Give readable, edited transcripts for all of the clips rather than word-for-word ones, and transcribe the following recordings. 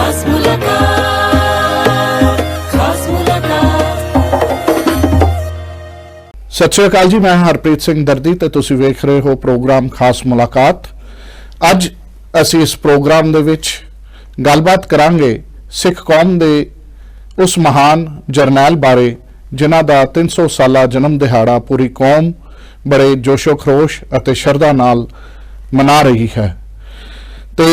खास मुलाकात, खास मुलाकात। सत श्री अकाल जी, मैं हरप्रीत सिंह दर्दी ते तुसीं वेख रहे हो प्रोग्राम खास मुलाकात। अज असी इस प्रोग्राम दे विच गलबात करांगे सिख कौम दे उस महान जरनैल बारे जिन्हां दा 300 साला जन्म दिहाड़ा पूरी कौम बड़े जोशो खरोश अते शरधा नाल मना रही है। ते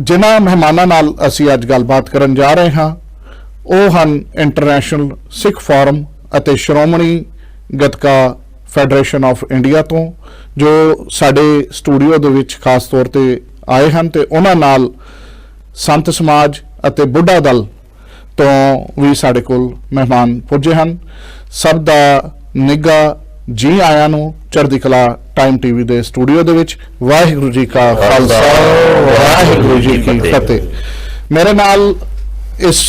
जिन्हां मेहमानां नाल असी अज गलबात करन जा रहे हां ਉਹ ਹਨ इंटरनेशनल सिख फोरम ਅਤੇ Shiromani gatka federation of India ਤੋਂ ਜੋ ਸਾਡੇ ਸਟੂਡੀਓ ਦੇ ਵਿੱਚ ਖਾਸ ਤੌਰ ਤੇ ਆਏ ਹਨ ਤੇ ਉਹਨਾਂ ਨਾਲ ਸੰਤ ਸਮਾਜ ਅਤੇ ਬੁੱਢਾ ਦਲ ਤੋਂ ਵੀ ਸਾਡੇ ਕੋਲ ਮਹਿਮਾਨ ਪੁੱਜੇ ਹਨ। ਸਭ ਦਾ ਨਿੱਘਾ ਜੀ ਆਇਆਂ ਨੂੰ ਚੜ੍ਹਦੀ ਕਲਾ ਟਾਈਮ ਟੀਵੀ ਦੇ ਸਟੂਡੀਓ ਦੇ ਵਿੱਚ। ਵਾਹਿਗੁਰੂ ਜੀ ਕਾ ਖਾਲਸਾ, ਵਾਹਿਗੁਰੂ ਜੀ ਕੀ ਫਤਿਹ। ਮੇਰੇ ਨਾਲ ਇਸ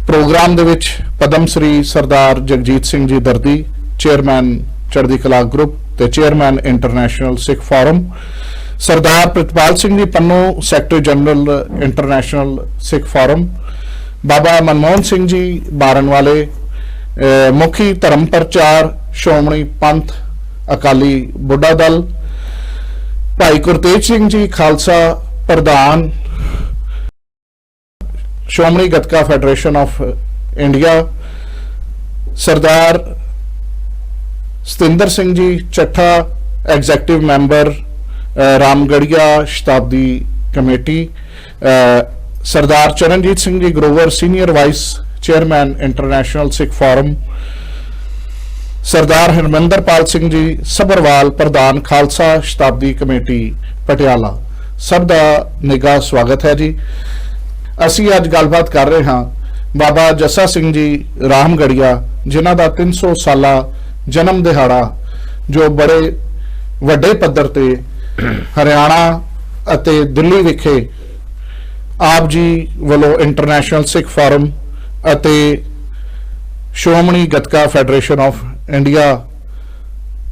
प्रोग्राम दे विच पदम श्री सरदार जगजीत सिंह जी दर्दी, चेयरमैन चढ़दी कला ग्रुप ते chairman international Sikh forum, Sardar Pritpal Singh ji Pannu, secretary general international Sikh forum, Baba Manmohan Singh ji बारनवाले, मुखी धर्म प्रचार श्रोमणी पंथ अकाली बुढ़ा दल, भाई गुरतेज सिंह जी खालसा प्रधान Shromani Gatka federation of India, Sardar Satinder Singh ji Chatha executive member Ramgarhia Shatabdi committee, Sardar Charanjit Singh ji Grover senior vice chairman international Sikh forum, Sardar Harminderpal Singh ji Sabharwal प्रधान खालसा शताब्दी कमेटी पटियाला। सब का निघा स्वागत है जी। ਅਸੀਂ ਅੱਜ ਗੱਲਬਾਤ ਕਰ ਰਹੇ ਹਾਂ ਬਾਬਾ ਜੱਸਾ ਸਿੰਘ ਜੀ ਰਾਮਗੜੀਆ ਜਿਨ੍ਹਾਂ ਦਾ 300 ਸਾਲਾ ਜਨਮ ਦਿਹਾੜਾ ਜੋ ਬੜੇ ਵੱਡੇ ਪੱਧਰ ਤੇ ਹਰਿਆਣਾ ਅਤੇ ਦਿੱਲੀ ਵਿਖੇ ਆਪ ਜੀ ਵੱਲੋਂ ਇੰਟਰਨੈਸ਼ਨਲ ਸਿੱਖ ਫੋਰਮ ਅਤੇ Shiromani gatka federation of India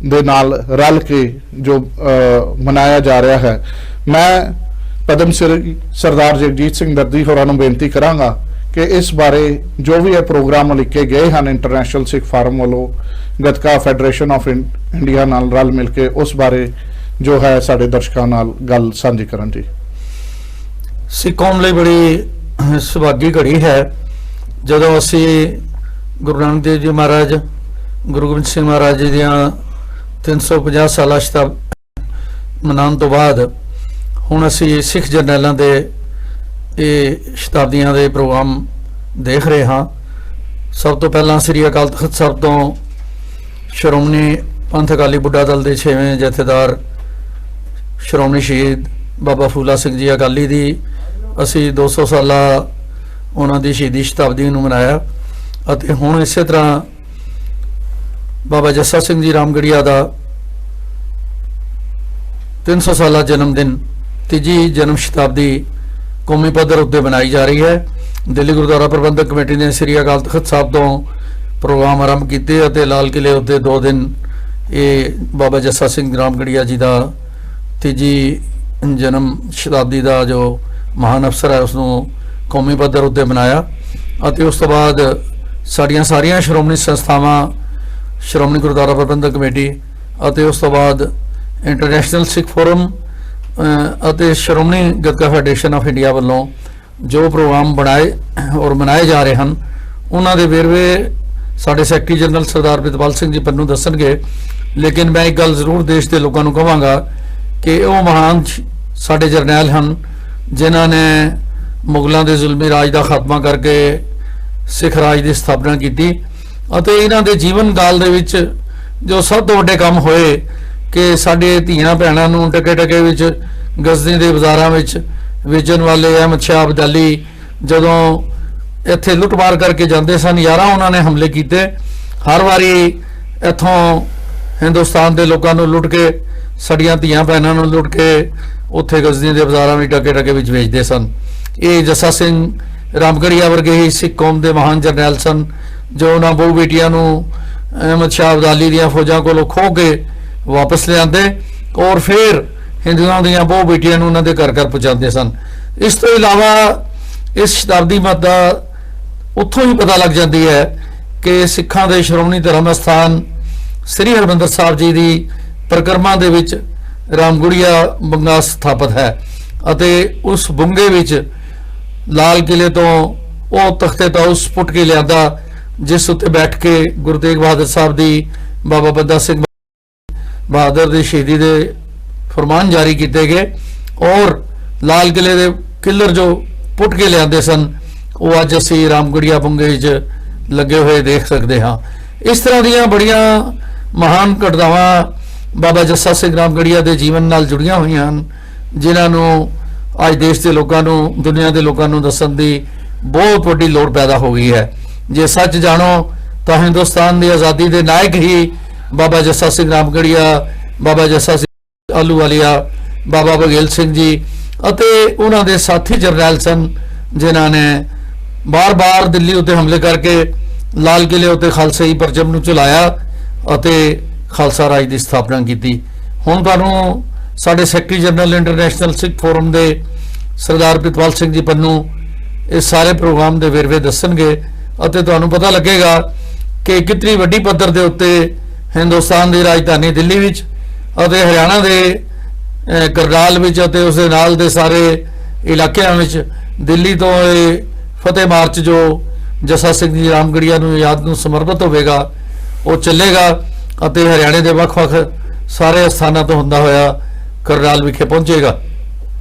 ਦੇ ਨਾਲ ਰਲ ਕੇ ਜੋ ਮਨਾਇਆ ਜਾ ਰਿਹਾ ਹੈ। मैं पदम श्री सरदार जगजीत सिंह दर्दी होरां नूं बेनती करांगा कि इस बारे जो भी है प्रोग्राम लिखे गए हैं इंटरनेशनल सिख फोरम वालों गतका फेडरेशन ऑफ इंडिया नाल रल मिल के उस बारे जो है साडे दर्शकां नाल गल सांझी करन जी। सिख कौम लई बड़ी सुभागी घड़ी है जदों असी गुरु नानक देव जी महाराज, गुरु गोबिंद सिंह महाराज जी दियां 350 साला शताब्दी मनाउण तो बाद ਹੁਣ ਅਸੀਂ ਸਿੱਖ ਜਰਨੈਲਾਂ ਦੇ ਇਹ ਸ਼ਤਾਬਦੀਆਂ ਦੇ ਪ੍ਰੋਗਰਾਮ ਦੇਖ ਰਹੇ ਹਾਂ। ਸਭ ਤੋਂ ਪਹਿਲਾਂ ਸ੍ਰੀ ਅਕਾਲ ਤਖਤ ਸਾਹਿਬ ਤੋਂ ਸ਼੍ਰੋਮਣੀ ਪੰਥ ਅਕਾਲੀ ਬੁੱਢਾ ਦਲ ਦੇ 6ਵੇਂ ਜਥੇਦਾਰ ਸ਼੍ਰੋਮਣੀ ਸ਼ਹੀਦ ਬਾਬਾ ਫੂਲਾ ਸਿੰਘ ਜੀ ਅਕਾਲੀ ਦੀ ਅਸੀਂ 200 ਸਾਲਾ ਉਹਨਾਂ ਦੀ ਸ਼ਹੀਦੀ ਸ਼ਤਾਬਦੀ ਨੂੰ ਮਨਾਇਆ ਅਤੇ ਹੁਣ ਇਸੇ ਤਰ੍ਹਾਂ ਬਾਬਾ ਜੱਸਾ ਸਿੰਘ ਜੀ ਰਾਮਗੜੀਆ ਦਾ 300 ਸਾਲਾ ਜਨਮ ਦਿਨ तीजी जन्म शताब्दी कौमी पद्धर उत्ते बनाई जा रही है। दिल्ली गुरुद्वारा प्रबंधक कमेटी ने श्री अकाल तखत साहब तो प्रोग्राम आरंभ किए लाल किले उत्ते 2 दिन ये बाबा जस्सा सिंह रामगढ़िया जी का तीजी जन्म शताब्दी का जो महान अवसर है उसनों कौमी पद्धर उत्ते बनाया। उस तो बाद साड़ियाँ सारियां श्रोमणी संस्थावां, श्रोमणी गुरुद्वारा प्रबंधक कमेटी उस तो बाद इंटरनेशनल सिख फोरम ਅਤੇ Shiromani gatka federation of India ਵੱਲੋਂ ਜੋ ਪ੍ਰੋਗਰਾਮ ਬਣਾਏ ਔਰ ਮਨਾਏ ਜਾ ਰਹੇ ਹਨ ਉਹਨਾਂ ਦੇ ਵੇਰਵੇ ਸਾਡੇ ਸੈਕਟਰੀ ਜਨਰਲ ਸਰਦਾਰ ਪ੍ਰਿਤਪਾਲ ਸਿੰਘ ਜੀ ਪੰਨੂ ਦੱਸਣਗੇ। ਲੇਕਿਨ ਮੈਂ ਇੱਕ ਗੱਲ ਜ਼ਰੂਰ ਦੇਸ਼ ਦੇ ਲੋਕਾਂ ਨੂੰ ਕਹਾਂਗਾ ਕਿ ਉਹ ਮਹਾਨ ਸਾਡੇ ਜਰਨੈਲ ਹਨ ਜਿਨ੍ਹਾਂ ਨੇ ਮੁਗਲਾਂ ਦੇ ਜ਼ੁਲਮੀ ਰਾਜ ਦਾ ਖਾਤਮਾ ਕਰਕੇ ਸਿੱਖ ਰਾਜ ਦੀ ਸਥਾਪਨਾ ਕੀਤੀ ਅਤੇ ਇਹਨਾਂ ਦੇ ਜੀਵਨ ਕਾਲ ਦੇ ਵਿੱਚ ਜੋ ਸਭ ਤੋਂ ਵੱਡੇ ਕੰਮ ਹੋਏ कि साडे धीआं भैणां नूं टके टके विच गज़नी दे बाज़ारां विच वेचण वाले अहमद शाह अब्दाली जदों इत्थे लुੱਟ-ਮਾਰ करके जांदे सन, 11 उन्हां ने हमले कीते। हर वारी इत्थों हिंदुस्तान दे लोकां नूं लुੱਟ के साडीआं धीआं भैणां नूं लुੱਟ के उत्थे गज़नी दे बाज़ारां विच टके टके विच वेचदे सन। ये जस्सा सिंह रामगढ़िया वर्गे ही सिख कौम दे महान जरनैल सन जो उन्हां बहु बेटियां नूं अहमद शाह अब्दाली दीआं फौजां कोलों खो के वापस ले आते और फिर हिंदुओं ਦੀਆਂ ਬਹੁ ਬੇਟੀਆਂ ਨੂੰ ਉਹਨਾਂ ਦੇ ਘਰ ਘਰ ਪਹੁੰਚਾਉਂਦੇ ਸਨ। ਇਸ ਤੋਂ ਇਲਾਵਾ ਇਸ ਸ਼ਤਾਬਦੀ ਮੱਤ ਦਾ ਉੱਥੋਂ ਹੀ ਪਤਾ ਲੱਗ ਜਾਂਦੀ ਹੈ ਕਿ ਸਿੱਖਾਂ ਦੇ ਸ਼੍ਰੋਮਣੀ ਧਰਮ ਅਸਥਾਨ ਸ੍ਰੀ ਹਰਿਮੰਦਰ ਸਾਹਿਬ ਜੀ ਦੀ ਪਰਿਕਰਮਾ ਦੇ ਵਿੱਚ ਰਾਮਗੜੀਆ ਬੰਗਾ ਸਥਾਪਿਤ ਹੈ ਅਤੇ ਉਸ ਬੁੰਗੇ ਵਿੱਚ ਲਾਲ ਕਿਲੇ ਤੋਂ ਉਹ ਤਖਤੇ ਤਾਊਸ ਪੁੱਟ ਕੇ ਲਿਆਂਦਾ ਜਿਸ ਉੱਤੇ ਬੈਠ ਕੇ ਗੁਰੂ ਤੇਗ ਬਹਾਦਰ ਸਾਹਿਬ ਦੀ ਬਾਬਾ ਬੰਦਾ ਸਿੰਘ ਬਹਾਦਰ ਦੀ ਸ਼ਹੀਦੀ ਦੇ ਫਰਮਾਨ ਜਾਰੀ ਕੀਤੇ ਗਏ ਔਰ ਲਾਲ ਕਿਲੇ ਦੇ ਕਿਲਰ ਜੋ ਪੁੱਟ ਕੇ ਲਿਆਂਦੇ ਸਨ ਉਹ ਅੱਜ ਅਸੀਂ ਰਾਮਗੜੀਆ ਬੁੰਗੇ ਵਿੱਚ ਲੱਗੇ ਹੋਏ ਦੇਖ ਸਕਦੇ ਹਾਂ। ਇਸ ਤਰ੍ਹਾਂ ਦੀਆਂ ਬੜੀਆਂ ਮਹਾਨ ਘਟਨਾਵਾਂ ਬਾਬਾ ਜੱਸਾ ਸਿੰਘ ਰਾਮਗੜੀਆ ਦੇ ਜੀਵਨ ਨਾਲ ਜੁੜੀਆਂ ਹੋਈਆਂ ਹਨ ਜਿਨ੍ਹਾਂ ਨੂੰ ਅੱਜ ਦੇਸ਼ ਦੇ ਲੋਕਾਂ ਨੂੰ ਦੁਨੀਆ ਦੇ ਲੋਕਾਂ ਨੂੰ ਦੱਸਣ ਦੀ ਬਹੁਤ ਵੱਡੀ ਲੋੜ ਪੈਦਾ ਹੋ ਗਈ ਹੈ। ਜੇ ਸੱਚ ਜਾਣੋ ਤਾਂ ਹਿੰਦੁਸਤਾਨ ਦੀ ਆਜ਼ਾਦੀ ਦੇ ਨਾਇਕ ਹੀ ਬਾਬਾ ਜੱਸਾ ਸਿੰਘ ਰਾਮਗੜੀਆ, ਬਾਬਾ ਜੱਸਾ ਸਿੰਘ ਆਹਲੂਵਾਲੀਆ, ਬਾਬਾ ਬਘੇਲ ਸਿੰਘ ਜੀ ਅਤੇ ਉਹਨਾਂ ਦੇ ਸਾਥੀ ਜਰਨੈਲ ਸਨ ਜਿਨ੍ਹਾਂ ਨੇ ਬਾਰ-ਬਾਰ ਦਿੱਲੀ ਉੱਤੇ ਹਮਲੇ ਕਰਕੇ ਲਾਲ ਕਿਲੇ ਉੱਤੇ ਖਾਲਸਾਈ ਪਰਚਮ ਨੂੰ ਝੁਲਾਇਆ ਅਤੇ ਖਾਲਸਾ ਰਾਜ ਦੀ ਸਥਾਪਨਾ ਕੀਤੀ। ਹੁਣ ਤੁਹਾਨੂੰ ਸਾਡੇ ਸੈਕਟਰੀ ਜਨਰਲ ਇੰਟਰਨੈਸ਼ਨਲ ਸਿੱਖ ਫੋਰਮ ਦੇ ਸਰਦਾਰ ਪ੍ਰਿਤਪਾਲ ਸਿੰਘ ਜੀ ਪੰਨੂ ਇਸ ਸਾਰੇ ਪ੍ਰੋਗਰਾਮ ਦੇ ਵੇਰਵੇ ਦੱਸਣਗੇ ਅਤੇ ਤੁਹਾਨੂੰ ਪਤਾ ਲੱਗੇਗਾ ਕਿ ਕਿੰਨੀ ਵੱਡੀ ਪੱਧਰ ਦੇ ਉੱਤੇ ਹਿੰਦੁਸਤਾਨ ਦੀ ਰਾਜਧਾਨੀ ਦਿੱਲੀ ਵਿੱਚ ਅਤੇ ਹਰਿਆਣਾ ਦੇ ਕਰਨਾਲ ਵਿੱਚ ਅਤੇ ਉਸ ਦੇ ਨਾਲ ਦੇ ਸਾਰੇ ਇਲਾਕਿਆਂ ਵਿੱਚ ਦਿੱਲੀ ਤੋਂ ਇਹ ਫਤਿਹ ਮਾਰਚ ਜੋ ਜੱਸਾ ਸਿੰਘ ਜੀ ਰਾਮਗੜੀਆ ਨੂੰ ਯਾਦ ਨੂੰ ਸਮਰਪਿਤ ਹੋਵੇਗਾ ਉਹ ਚੱਲੇਗਾ ਅਤੇ ਹਰਿਆਣੇ ਦੇ ਵੱਖ-ਵੱਖ ਸਾਰੇ ਸਥਾਨਾਂ ਤੋਂ ਹੁੰਦਾ ਹੋਇਆ ਕਰਨਾਲ ਵਿਖੇ ਪਹੁੰਚੇਗਾ।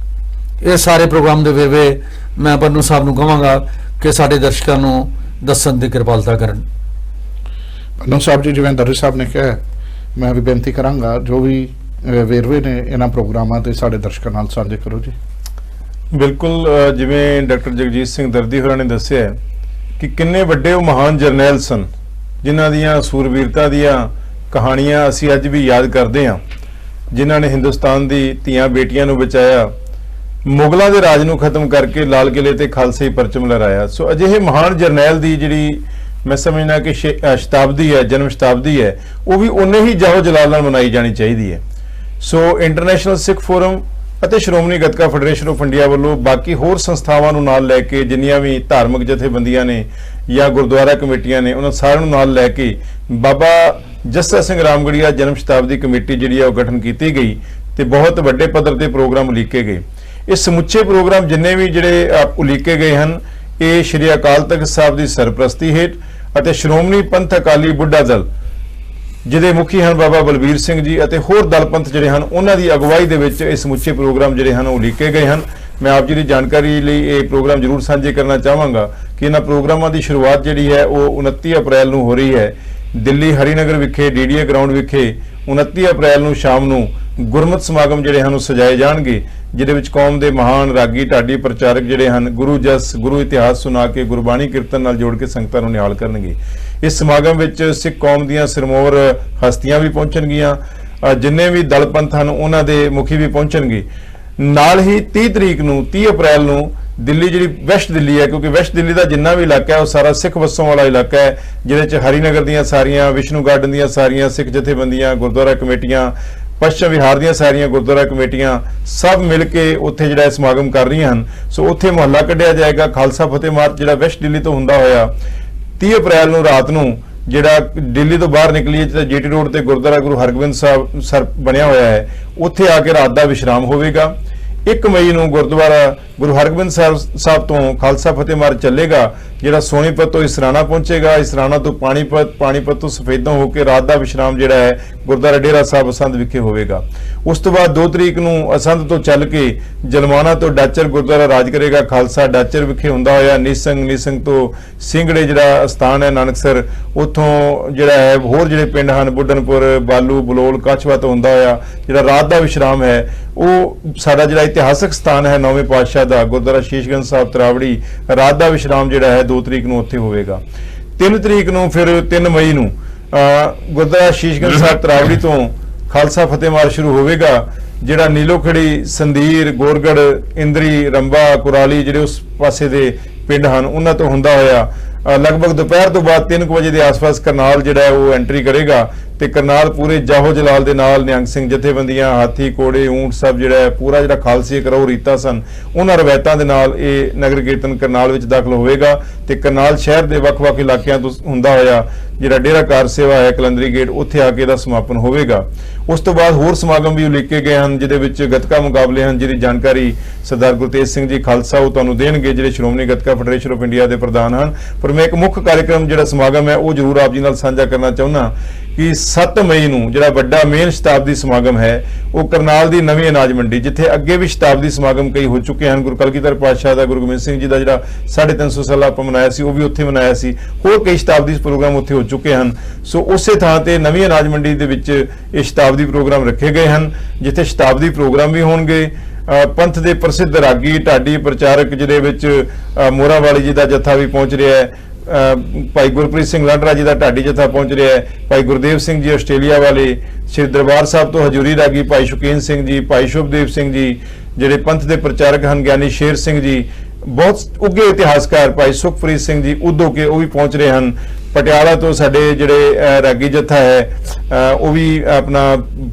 ਇਹ ਸਾਰੇ ਪ੍ਰੋਗਰਾਮ ਦੇ ਵੇਰਵੇ ਮੈਂ ਪੰਨੂ ਸਾਹਿਬ ਨੂੰ ਕਹਾਂਗਾ ਕਿ ਸਾਡੇ ਦਰਸ਼ਕਾਂ ਨੂੰ ਦੱਸਣ ਦੀ ਕਿਰਪਾਲਤਾ ਕਰਨ। ਪੰਨੂ ਸਾਹਿਬ ਜੀ, ਜਿਵੇਂ ਦਰਜੀ ਸਾਹਿਬ ਨੇ ਕਿਹਾ, ਮੈਂ ਵੀ ਬੇਨਤੀ ਕਰਾਂਗਾ ਜੋ ਵੀ ਵੇਰਵੇ ਨੇ ਇਹਨਾਂ ਪ੍ਰੋਗਰਾਮਾਂ ਤੇ ਸਾਡੇ ਦਰਸ਼ਕਾਂ ਨਾਲ ਸਾਂਝੇ ਕਰੋ ਜੀ। ਬਿਲਕੁਲ, ਜਿਵੇਂ ਡਾਕਟਰ ਜਗਜੀਤ ਸਿੰਘ ਦਰਦੀ ਹੋਰਾਂ ਨੇ ਦੱਸਿਆ ਕਿ ਕਿੰਨੇ ਵੱਡੇ ਉਹ ਮਹਾਨ ਜਰਨੈਲ ਸਨ ਜਿਨ੍ਹਾਂ ਦੀਆਂ ਸੂਰਬੀਰਤਾ ਦੀਆਂ ਕਹਾਣੀਆਂ ਅਸੀਂ ਅੱਜ ਵੀ ਯਾਦ ਕਰਦੇ ਹਾਂ, ਜਿਨ੍ਹਾਂ ਨੇ ਹਿੰਦੁਸਤਾਨ ਦੀ ਧੀਆਂ ਬੇਟੀਆਂ ਨੂੰ ਬਚਾਇਆ, ਮੁਗਲਾਂ ਦੇ ਰਾਜ ਨੂੰ ਖਤਮ ਕਰਕੇ ਲਾਲ ਕਿਲੇ ਤੇ ਖਾਲਸਾਈ ਪਰਚਮ ਲਹਿਰਾਇਆ। ਸੋ ਅਜਿਹੇ ਮਹਾਨ ਜਰਨੈਲ ਦੀ ਜਿਹੜੀ ਮੈਂ ਸਮਝਣਾ ਕਿ ਸ਼ਤਾਬਦੀ ਹੈ, ਜਨਮ ਸ਼ਤਾਬਦੀ ਹੈ, ਉਹ ਵੀ ਉਨੇ ਹੀ ਜਾਹੋ ਜਲਾਲ ਨਾਲ ਮਨਾਈ ਜਾਣੀ ਚਾਹੀਦੀ ਹੈ। ਸੋ ਇੰਟਰਨੈਸ਼ਨਲ ਸਿੱਖ ਫੋਰਮ ਅਤੇ Shiromani gatka federation of India ਵੱਲੋਂ ਬਾਕੀ ਹੋਰ ਸੰਸਥਾਵਾਂ ਨੂੰ ਨਾਲ ਲੈ ਕੇ ਜਿੰਨੀਆਂ ਵੀ ਧਾਰਮਿਕ ਜਥੇਬੰਦੀਆਂ ਨੇ ਜਾਂ ਗੁਰਦੁਆਰਾ ਕਮੇਟੀਆਂ ਨੇ ਉਹਨਾਂ ਸਾਰਿਆਂ ਨੂੰ ਨਾਲ ਲੈ ਕੇ ਬਾਬਾ ਜੱਸਾ ਸਿੰਘ ਰਾਮਗੜੀਆ ਜਨਮ ਸ਼ਤਾਬਦੀ ਕਮੇਟੀ ਜਿਹੜੀ ਹੈ ਉਹ ਗਠਨ ਕੀਤੀ ਗਈ ਤੇ ਬਹੁਤ ਵੱਡੇ ਪੱਧਰ ਤੇ ਪ੍ਰੋਗਰਾਮ ਉਲੀਕੇ ਗਏ। ਇਹ ਸਮੁੱਚੇ ਪ੍ਰੋਗਰਾਮ ਜਿੰਨੇ ਵੀ ਜਿਹੜੇ ਉਲੀਕੇ ਗਏ ਹਨ ਇਹ ਸ਼੍ਰੀ ਅਕਾਲ ਤਖਤ ਸਾਹਿਬ ਦੀ ਸਰਪ੍ਰਸਤੀ ਹੇਠ ਅਤੇ ਸ਼੍ਰੋਮਣੀ ਪੰਥ ਅਕਾਲੀ ਬੁੱਢਾ ਦਲ ਜਿਹਦੇ ਮੁਖੀ ਹਨ ਬਾਬਾ ਬਲਬੀਰ ਸਿੰਘ ਜੀ ਅਤੇ ਹੋਰ ਦਲ ਪੰਥ ਜਿਹੜੇ ਹਨ ਉਹਨਾਂ ਦੀ ਅਗਵਾਈ ਦੇ ਵਿੱਚ ਇਹ ਸਮੁੱਚੇ ਪ੍ਰੋਗਰਾਮ ਜਿਹੜੇ ਹਨ ਉਹ ਉਲੀਕੇ ਗਏ ਹਨ। ਮੈਂ ਆਪ ਜੀ ਦੀ ਜਾਣਕਾਰੀ ਲਈ ਇਹ ਪ੍ਰੋਗਰਾਮ ਜ਼ਰੂਰ ਸਾਂਝੇ ਕਰਨਾ ਚਾਹਾਂਗਾ ਕਿ ਇਹਨਾਂ ਪ੍ਰੋਗਰਾਮਾਂ ਦੀ ਸ਼ੁਰੂਆਤ ਜਿਹੜੀ ਹੈ ਉਹ 29 ਅਪ੍ਰੈਲ ਨੂੰ ਹੋ ਰਹੀ ਹੈ ਦਿੱਲੀ ਹਰੀਨਗਰ ਵਿਖੇ ਡੀਡੀਏ ਗਰਾਊਂਡ ਵਿਖੇ 29 ਅਪ੍ਰੈਲ ਨੂੰ ਸ਼ਾਮ ਨੂੰ ਗੁਰਮਤਿ ਸਮਾਗਮ ਜਿਹੜੇ ਹਨ ਉਹ ਸਜਾਏ ਜਾਣਗੇ ਜਿਹਦੇ ਵਿੱਚ ਕੌਮ ਦੇ ਮਹਾਨ ਰਾਗੀ ਢਾਡੀ ਪ੍ਰਚਾਰਕ ਜਿਹੜੇ ਹਨ ਗੁਰੂ ਜਸ ਗੁਰੂ ਇਤਿਹਾਸ ਸੁਣਾ ਕੇ ਗੁਰਬਾਣੀ ਕੀਰਤਨ ਨਾਲ ਜੋੜ ਕੇ ਸੰਗਤਾਂ ਨੂੰ ਨਿਹਾਲ ਕਰਨਗੇ। ਇਸ ਸਮਾਗਮ ਵਿੱਚ ਸਿੱਖ ਕੌਮ ਦੀਆਂ ਸਿਰਮੌਰ ਹਸਤੀਆਂ ਵੀ ਪਹੁੰਚਣਗੀਆਂ, ਜਿੰਨੇ ਵੀ ਦਲ ਪੰਥ ਹਨ ਉਹਨਾਂ ਦੇ ਮੁਖੀ ਵੀ ਪਹੁੰਚਣਗੇ। ਨਾਲ ਹੀ 30 ਤਰੀਕ ਨੂੰ 30 ਅਪ੍ਰੈਲ ਨੂੰ ਦਿੱਲੀ ਜਿਹੜੀ ਵੈਸਟ ਦਿੱਲੀ ਹੈ, ਕਿਉਂਕਿ ਵੈਸਟ ਦਿੱਲੀ ਦਾ ਜਿੰਨਾ ਵੀ ਇਲਾਕਾ ਹੈ ਉਹ ਸਾਰਾ ਸਿੱਖ ਵਸੋਂ ਵਾਲਾ ਇਲਾਕਾ ਹੈ ਜਿਹਦੇ ਚ ਹਰੀਨਗਰ ਦੀਆਂ ਸਾਰੀਆਂ, ਵਿਸ਼ਨੂੰ ਗਾਰਡਨ ਦੀਆਂ ਸਾਰੀਆਂ ਸਿੱਖ ਜਥੇਬੰਦੀਆਂ, ਗੁਰਦੁਆਰਾ ਕਮੇਟੀਆਂ, ਪੱਛਮ ਵਿਹਾਰ ਦੀਆਂ ਸਾਰੀਆਂ ਗੁਰਦੁਆਰਾ ਕਮੇਟੀਆਂ ਸਭ ਮਿਲ ਕੇ ਉੱਥੇ ਜਿਹੜਾ ਸਮਾਗਮ ਕਰ ਰਹੀਆਂ ਹਨ। ਸੋ ਉੱਥੇ ਮੁਹੱਲਾ ਕੱਢਿਆ ਜਾਏਗਾ ਖਾਲਸਾ ਫਤਿਹ ਮਾਰਚ ਜਿਹੜਾ ਵੈਸਟ ਦਿੱਲੀ ਤੋਂ ਹੁੰਦਾ ਹੋਇਆ 30 ਅਪ੍ਰੈਲ ਨੂੰ ਰਾਤ ਨੂੰ ਜਿਹੜਾ ਦਿੱਲੀ ਤੋਂ ਬਾਹਰ ਨਿਕਲੀ ਜੀਟੀ ਰੋਡ ਤੇ ਗੁਰਦੁਆਰਾ ਗੁਰੂ ਹਰਗੋਬਿੰਦ ਸਾਹਿਬ ਸਰ ਬਣਿਆ ਹੋਇਆ ਹੈ ਉੱਥੇ ਆ ਕੇ ਰਾਤ ਦਾ ਵਿਸ਼ਰਾਮ ਹੋਵੇਗਾ। 1 ਮਈ ਨੂੰ ਗੁਰਦੁਆਰਾ ਗੁਰੂ ਹਰਗੋਬਿੰਦ ਸਾਹਿਬ ਤੋਂ ਖਾਲਸਾ ਫਤਿਹ ਮਾਰਚ ਚੱਲੇਗਾ ਜਿਹੜਾ ਸੋਨੀਪਤ ਤੋਂ ਇਸਰਾਣਾ ਪਹੁੰਚੇਗਾ, ਇਸਰਾਣਾ ਤੋਂ ਪਾਣੀਪਤ ਤੋਂ ਸਫੈਦੋਂ ਹੋ ਕੇ ਰਾਤ ਦਾ ਵਿਸ਼ਰਾਮ ਜਿਹੜਾ ਹੈ ਗੁਰਦੁਆਰਾ ਡੇਰਾ ਸਾਹਿਬ ਅਸੰਧ ਵਿਖੇ ਹੋਵੇਗਾ। ਉਸ ਤੋਂ ਬਾਅਦ 2 ਤਰੀਕ ਨੂੰ ਅਸੰਧ ਤੋਂ ਚੱਲ ਕੇ ਜਲਮਾਣਾ ਤੋਂ ਡਾਚਰ ਗੁਰਦੁਆਰਾ ਰਾਜ ਕਰੇਗਾ ਖਾਲਸਾ ਡਾਚਰ ਵਿਖੇ ਹੁੰਦਾ ਹੋਇਆ ਨੀਸੰਗ ਤੋਂ ਸਿੰਘੜੇ ਜਿਹੜਾ ਸਥਾਨ ਹੈ ਨਾਨਕਸਰ ਉੱਥੋਂ ਜਿਹੜਾ ਹੈ ਹੋਰ ਜਿਹੜੇ ਪਿੰਡ ਹਨ ਬੁੱਢਨਪੁਰ, ਬਾਲੂ, ਬਲੋਲ, ਕਾਛਵਾ ਤੋਂ ਹੁੰਦਾ ਹੋਇਆ ਜਿਹੜਾ ਰਾਤ ਦਾ ਵਿਸ਼ਰਾਮ ਹੈ ਉਹ ਸਾਡਾ ਜਿਹੜਾ ਇਤਿਹਾਸਕ ਸਥਾਨ ਹੈ 9ਵੇਂ ਪਾਤਸ਼ਾਹ ਦਾ ਗੁਰਦੁਆਰਾ ਸ਼ੀਸ਼ਗੰਜ ਸਾਹਿਬ ਤਰਾਵੜੀ ਰਾਤ ਦਾ ਵਿਸ਼ਰਾਮ ਜਿਹੜਾ ਹੈ 2 ਤਰੀਕ ਨੂੰ ਉੱਥੇ ਹੋਵੇਗਾ। 3 ਤਰੀਕ ਨੂੰ ਫਿਰ 3 ਮਈ ਨੂੰ ਗੁਰਦੁਆਰਾ ਸ਼ੀਸ਼ਗੰਜ ਸਾਹਿਬ ਤਰਾਵੜੀ ਤੋਂ ਖਾਲਸਾ ਫਤਿਹ ਮਾਰਚ ਸ਼ੁਰੂ ਹੋਵੇਗਾ ਜਿਹੜਾ ਨੀਲੋਖੜੀ, ਸੰਧੀਰ, ਗੋਰਗੜ, ਇੰਦਰੀ, ਰੰਬਾ, ਕੁਰਾਲੀ ਜਿਹੜੇ ਉਸ ਪਾਸੇ ਦੇ ਪਿੰਡ ਹਨ ਉਹਨਾਂ ਤੋਂ ਹੁੰਦਾ ਹੋਇਆ ਲਗਭਗ ਦੁਪਹਿਰ ਤੋਂ ਬਾਅਦ 3 ਵਜੇ ਦੇ ਆਸ-ਪਾਸ ਕਰਨਾਲ ਜਿਹੜਾ ਉਹ ਐਂਟਰੀ ਕਰੇਗਾ ਤੇ ਕਰਨਾਲ ਪੂਰੇ ਜਾਹੋ ਜਲਾਲ ਦੇ ਨਾਲ ਨਿਹੰਗ ਸਿੰਘ ਜਥੇਬੰਦੀਆਂ, ਹਾਥੀ ਘੋੜੇ ਊਂਟ ਸਭ ਜਿਹੜਾ ਹੈ ਪੂਰਾ ਜਿਹੜਾ ਖਾਲਸੀ ਕਰੋ ਰੀਤਾ ਸਨ ਉਹਨਾਂ ਰਵਾਇਤਾਂ ਦੇ ਨਾਲ ਇਹ ਨਗਰ ਕੀਰਤਨ ਕਰਨਾਲ ਵਿੱਚ ਦਾਖਲ ਹੋਵੇਗਾ ਤੇ ਕਰਨਾਲ ਸ਼ਹਿਰ ਦੇ ਵੱਖ-ਵੱਖ ਇਲਾਕਿਆਂ ਤੋਂ ਹੁੰਦਾ ਹੋਇਆ ਜਿਹੜਾ ਡੇਰਾ ਕਾਰ ਸੇਵਾ ਹੈ ਕਲੰਦਰੀ ਗੇਟ ਉੱਥੇ ਆ ਕੇ ਦਾ ਸਮਾਪਨ ਹੋਵੇਗਾ। ਉਸ ਤੋਂ ਬਾਅਦ ਹੋਰ ਸਮਾਗਮ ਵੀ ਉਲੀਕੇ ਗਏ ਹਨ ਜਿਹਦੇ ਵਿੱਚ ਗੱਤਕਾ ਮੁਕਾਬਲੇ ਹਨ ਜਿਹਦੀ ਜਾਣਕਾਰੀ ਸਰਦਾਰ ਗੁਰਤੇਜ ਸਿੰਘ ਜੀ ਖਾਲਸਾ ਉਹ ਤੁਹਾਨੂੰ ਦੇਣਗੇ ਜਿਹੜੇ Shiromani gatka federation of India ਦੇ ਪ੍ਰਧਾਨ ਹਨ। ਪਰ ਮੈਂ ਇੱਕ ਮੁੱਖ ਕਾਰਜਕ੍ਰਮ ਜਿਹੜਾ ਸਮਾਗਮ ਹੈ ਉਹ ਜ਼ਰੂਰ ਆਪ ਜੀ ਨਾਲ ਸਾਂਝਾ ਕਰਨਾ ਚਾਹੁੰਦਾ ਕਿ 7 ਮਈ ਨੂੰ ਜਿਹੜਾ ਵੱਡਾ ਮੇਨ ਸ਼ਤਾਬਦੀ ਸਮਾਗਮ ਹੈ ਉਹ ਕਰਨਾਲ ਦੀ ਨਵੀਂ ਅਨਾਜ ਮੰਡੀ ਜਿੱਥੇ ਅੱਗੇ ਵੀ ਸ਼ਤਾਬਦੀ ਸਮਾਗਮ ਕਈ ਹੋ ਚੁੱਕੇ ਹਨ। ਗੁਰੂ ਕਲਗੀਧਰ ਪਾਤਸ਼ਾਹ ਦਾ ਗੁਰੂ ਗੋਬਿੰਦ ਸਿੰਘ ਜੀ ਦਾ ਜਿਹੜਾ 350 ਸਾਲਾ ਆਪਾਂ ਮਨਾਇਆ ਸੀ ਉਹ ਵੀ ਉੱਥੇ ਮਨਾਇਆ ਸੀ। ਹੋਰ ਕਈ ਸ਼ਤਾਬਦੀ ਪ੍ਰੋਗਰਾਮ ਉੱਥੇ ਹੋ ਚੁੱਕੇ ਹਨ। ਸੋ ਉਸੇ ਥਾਂ ਤੇ ਨਵੀਂ ਅਨਾਜ ਮੰਡੀ ਦੇ ਵਿੱਚ ਇਹ ਸ਼ਤਾਬਦੀ ਪ੍ਰੋਗਰਾਮ ਰੱਖੇ ਗਏ ਹਨ ਜਿੱਥੇ ਸ਼ਤਾਬਦੀ ਪ੍ਰੋਗਰਾਮ ਵੀ ਹੋਣਗੇ। ਪੰਥ ਦੇ ਪ੍ਰਸਿੱਧ ਰਾਗੀ ਢਾਡੀ ਪ੍ਰਚਾਰਕ ਜਿਹਦੇ ਵਿੱਚ ਮੋਰਾਵਾਲੀ ਜੀ ਦਾ ਜੱਥਾ ਵੀ ਪਹੁੰਚ ਰਿਹਾ ਹੈ, ਭਾਈ ਗੁਰਪ੍ਰੀਤ ਸਿੰਘ ਲਾਂਡਰਾ ਜੀ ਦਾ ਢਾਡੀ ਜੱਥਾ ਪਹੁੰਚ ਰਿਹਾ ਹੈ, ਭਾਈ ਗੁਰਦੇਵ ਸਿੰਘ ਜੀ ਆਸਟ੍ਰੇਲੀਆ ਵਾਲੇ, ਸ੍ਰੀ ਦਰਬਾਰ ਸਾਹਿਬ ਤੋਂ ਹਜੂਰੀ ਰਾਗੀ ਭਾਈ ਸ਼ੁਕੀਨ ਸਿੰਘ ਜੀ, ਭਾਈ ਸ਼ੁਭਦੇਵ ਸਿੰਘ ਜੀ ਜਿਹੜੇ ਪੰਥ ਦੇ ਪ੍ਰਚਾਰਕ ਹਨ, ਗਿਆਨੀ ਸ਼ੇਰ ਸਿੰਘ ਜੀ, ਬਹੁਤ ਉੱਘੇ ਇਤਿਹਾਸਕਾਰ ਭਾਈ ਸੁਖਪ੍ਰੀਤ ਸਿੰਘ ਜੀ ਉਦੋਂ ਕੇ ਉਹ ਵੀ ਪਹੁੰਚ ਰਹੇ ਹਨ। ਪਟਿਆਲਾ ਤੋਂ ਸਾਡੇ ਜਿਹੜੇ ਰਾਗੀ ਜੱਥਾ ਹੈ ਉਹ ਵੀ ਆਪਣਾ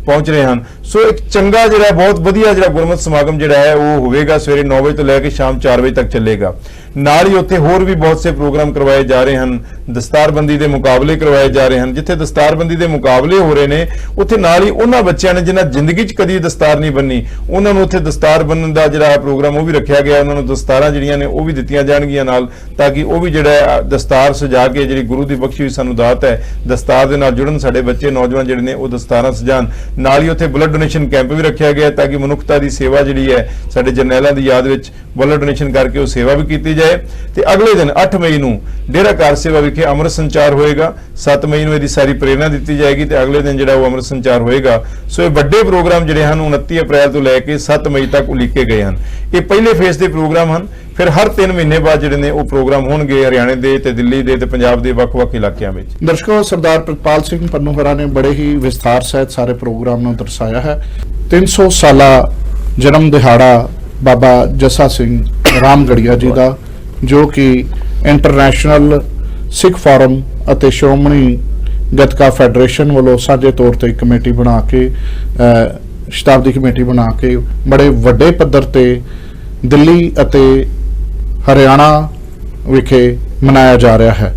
ਪਹੁੰਚ ਰਹੇ ਹਨ। ਸੋ ਇੱਕ ਚੰਗਾ ਜਿਹੜਾ ਬਹੁਤ ਵਧੀਆ ਜਿਹੜਾ ਗੁਰਮਤਿ ਸਮਾਗਮ ਜਿਹੜਾ ਹੈ ਉਹ ਹੋਵੇਗਾ ਸਵੇਰੇ 9 ਵਜੇ ਤੋਂ ਲੈ ਕੇ ਸ਼ਾਮ 4 ਵਜੇ ਤੱਕ ਚੱਲੇਗਾ। ਨਾਲ ਹੀ ਉੱਥੇ ਹੋਰ ਵੀ ਬਹੁਤ ਸੇ ਪ੍ਰੋਗਰਾਮ ਕਰਵਾਏ ਜਾ ਰਹੇ ਹਨ। ਦਸਤਾਰਬੰਦੀ ਦੇ ਮੁਕਾਬਲੇ ਕਰਵਾਏ ਜਾ ਰਹੇ ਹਨ। ਜਿੱਥੇ ਦਸਤਾਰਬੰਦੀ ਦੇ ਮੁਕਾਬਲੇ ਹੋ ਰਹੇ ਨੇ ਉੱਥੇ ਨਾਲ ਹੀ ਉਹਨਾਂ ਬੱਚਿਆਂ ਨੇ ਜਿਨ੍ਹਾਂ ਜ਼ਿੰਦਗੀ 'ਚ ਕਦੀ ਦਸਤਾਰ ਨਹੀਂ ਬੰਨੀ ਉਹਨਾਂ ਨੂੰ ਉੱਥੇ ਦਸਤਾਰ ਬੰਨਣ ਦਾ ਜਿਹੜਾ ਪ੍ਰੋਗਰਾਮ ਉਹ ਵੀ ਰੱਖਿਆ ਗਿਆ। ਉਹਨਾਂ ਨੂੰ ਦਸਤਾਰਾਂ ਜਿਹੜੀਆਂ ਨੇ ਉਹ ਵੀ ਦਿੱਤੀਆਂ ਜਾਣਗੀਆਂ ਨਾਲ ਤਾਂ ਕਿ ਉਹ ਵੀ ਜਿਹੜਾ ਦਸਤਾਰ ਸਜਾ ਕੇ ਜਿਹੜੀ ਗੁਰੂ ਦੀ ਬਖਸ਼ੀ ਹੋਈ ਸਾਨੂੰ ਦਾਤ ਹੈ ਦਸਤਾਰ ਦੇ ਨਾਲ ਜੁੜਨ ਸਾਡੇ ਬੱਚੇ ਨੌਜਵਾਨ ਜਿਹੜੇ ਨੇ ਉਹ ਦਸਤਾਰਾਂ ਸਜਾਣ। ਨਾਲ ਹੀ ਉੱਥੇ ਬਲੱਡ ਡੋਨੇਸ਼ਨ ਕੈਂਪ ਵੀ ਰੱਖਿਆ ਗਿਆ ਤਾਂ ਕਿ ਮਨੁੱਖਤਾ ਦੀ ਸੇਵਾ ਜਿਹੜੀ ਹੈ ਸਾਡੇ ਜਰਨੈਲਾਂ ਦੀ ਯਾਦ ਵਿੱਚ ਬਲੱਡ ਡੋਨੇਸ਼ਨ ਕਰਕੇ ਉਹ ਸੇਵਾ ਵੀ ਕੀਤੀ ਜਾਏ। ਤੇ ਅਗਲੇ ਦਿਨ 8 ਮਈ ਨੂੰ ਡੇਰਾ ਕਾਰ ਸੇਵਾ ਵਿਖੇ ਅੰਮ੍ਰਿਤ ਸੰਚਾਰ ਹੋਏਗਾ। 7 ਮਈ ਨੂੰ ਇਹਦੀ ਸਾਰੀ ਪ੍ਰੇਰਣਾ ਦਿੱਤੀ ਜਾਏਗੀ ਤੇ ਅਗਲੇ ਦਿਨ ਜਿਹੜਾ ਉਹ ਅੰਮ੍ਰਿਤ ਸੰਚਾਰ ਹੋਏਗਾ। ਸੋ ਇਹ ਵੱਡੇ ਪ੍ਰੋਗਰਾਮ ਜਿਹੜੇ ਹਨ 29 ਅਪ੍ਰੈਲ ਤੋਂ ਲੈ ਕੇ 7 ਮਈ ਤੱਕ ਉਲੀਕੇ ਗਏ ਹਨ। ਇਹ ਪਹਿਲੇ ਫੇਸ ਦੇ ਪ੍ਰੋਗਰਾਮ ਹਨ। ਫਿਰ ਹਰ 3 ਮਹੀਨੇ ਬਾਅਦ ਜਿਹੜੇ ਨੇ ਉਹ ਪ੍ਰੋਗਰਾਮ ਹੋਣਗੇ ਹਰਿਆਣੇ ਦੇ ਤੇ ਦਿੱਲੀ ਦੇ ਤੇ ਪੰਜਾਬ ਦੇ ਵੱਖ-ਵੱਖ ਇਲਾਕਿਆਂ ਵਿੱਚ। ਦਰਸ਼ਕੋ, ਸਰਦਾਰ ਪ੍ਰਿਤਪਾਲ ਸਿੰਘ ਪੰਨੂ ਹੋਰਾਂ ਨੇ ਬੜੇ ਹੀ ਵਿਸਥਾਰ ਸਹਿਤ ਸਾਰੇ ਪ੍ਰੋਗਰਾਮ ਨੂੰ ਦਰਸਾਇਆ ਹੈ। 300 ਸਾਲਾ ਜਨਮ ਦਿਹਾੜਾ ਬਾਬਾ ਜੱਸਾ ਸਿੰਘ ਰਾਮਗੜੀਆ ਜੀ ਦਾ ਜੋ ਕਿ ਇੰਟਰਨੈਸ਼ਨਲ ਸਿੱਖ ਫੋਰਮ ਅਤੇ ਸ਼੍ਰੋਮਣੀ ਗੱਤਕਾ ਫੈਡਰੇਸ਼ਨ ਵੱਲੋਂ ਸਾਂਝੇ ਤੌਰ ਤੇ ਕਮੇਟੀ ਬਣਾ ਕੇ ਸ਼ਤਾਬਦੀ ਕਮੇਟੀ ਬਣਾ ਕੇ ਬੜੇ ਵੱਡੇ ਪੱਧਰ ਤੇ ਦਿੱਲੀ ਅਤੇ ਹਰਿਆਣਾ ਵਿਖੇ ਮਨਾਇਆ ਜਾ ਰਿਹਾ ਹੈ।